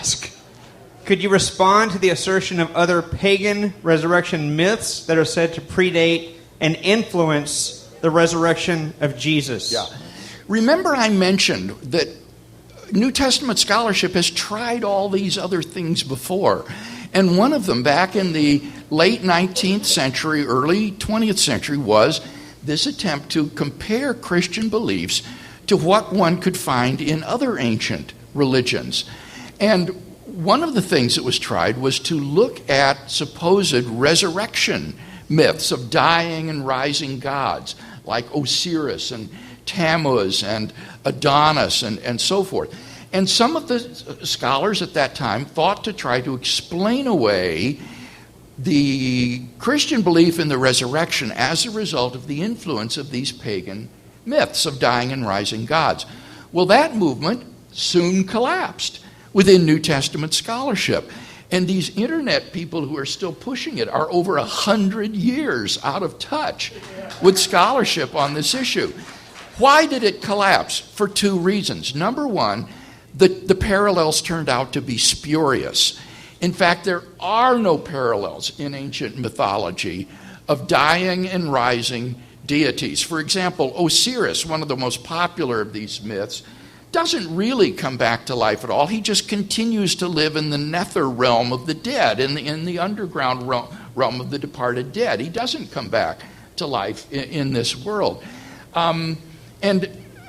ask. Could you respond to the assertion of other pagan resurrection myths that are said to predate and influence the resurrection of Jesus? Yeah. Remember I mentioned that New Testament scholarship has tried all these other things before. And one of them back in the late 19th century, early 20th century was this attempt to compare Christian beliefs to what one could find in other ancient religions. And one of the things that was tried was to look at supposed resurrection myths of dying and rising gods, like Osiris and Tammuz and Adonis and so forth. And some of the scholars at that time thought to try to explain away the Christian belief in the resurrection as a result of the influence of these pagan myths of dying and rising gods. Well, that movement soon collapsed within New Testament scholarship. And these internet people who are still pushing it are over 100 years out of touch with scholarship on this issue. Why did it collapse? For two reasons. Number one, the parallels turned out to be spurious. In fact, there are no parallels in ancient mythology of dying and rising deities. For example, Osiris, one of the most popular of these myths, doesn't really come back to life at all. He just continues to live in the nether realm of the dead, in the underground realm of the departed dead. He doesn't come back to life in this world. And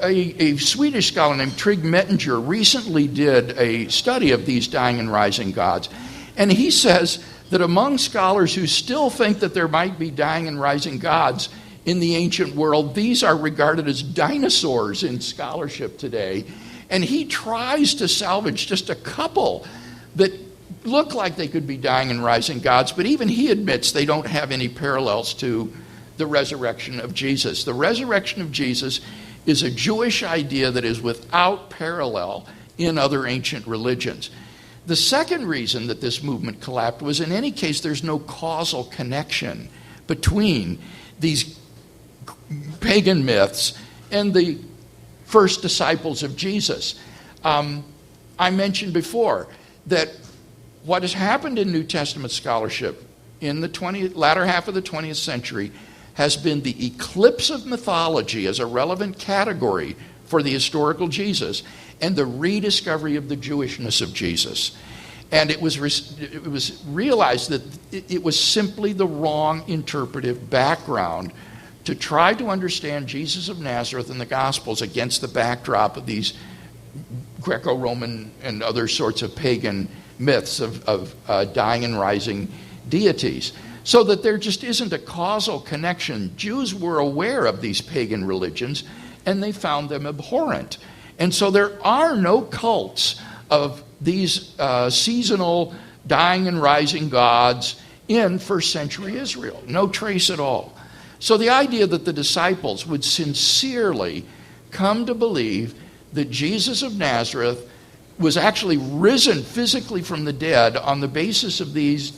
a Swedish scholar named Trygg Mettinger recently did a study of these dying and rising gods. And he says that among scholars who still think that there might be dying and rising gods in the ancient world, these are regarded as dinosaurs in scholarship today. And he tries to salvage just a couple that look like they could be dying and rising gods, but even he admits they don't have any parallels to the resurrection of Jesus. The resurrection of Jesus is a Jewish idea that is without parallel in other ancient religions. The second reason that this movement collapsed was, in any case, there's no causal connection between these pagan myths and the first disciples of Jesus. I mentioned before that what has happened in New Testament scholarship in the latter half of the 20th century has been the eclipse of mythology as a relevant category for the historical Jesus and the rediscovery of the Jewishness of Jesus. And it was realized that it was simply the wrong interpretive background to try to understand Jesus of Nazareth and the Gospels against the backdrop of these Greco-Roman and other sorts of pagan myths of dying and rising deities. So that there just isn't a causal connection. Jews were aware of these pagan religions, and they found them abhorrent. And so there are no cults of these seasonal dying and rising gods in first century Israel. No trace at all. So the idea that the disciples would sincerely come to believe that Jesus of Nazareth was actually risen physically from the dead on the basis of these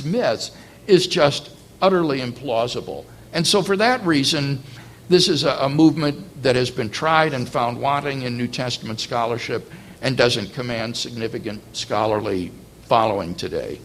myths is just utterly implausible. And so for that reason, this is a movement that has been tried and found wanting in New Testament scholarship and doesn't command significant scholarly following today.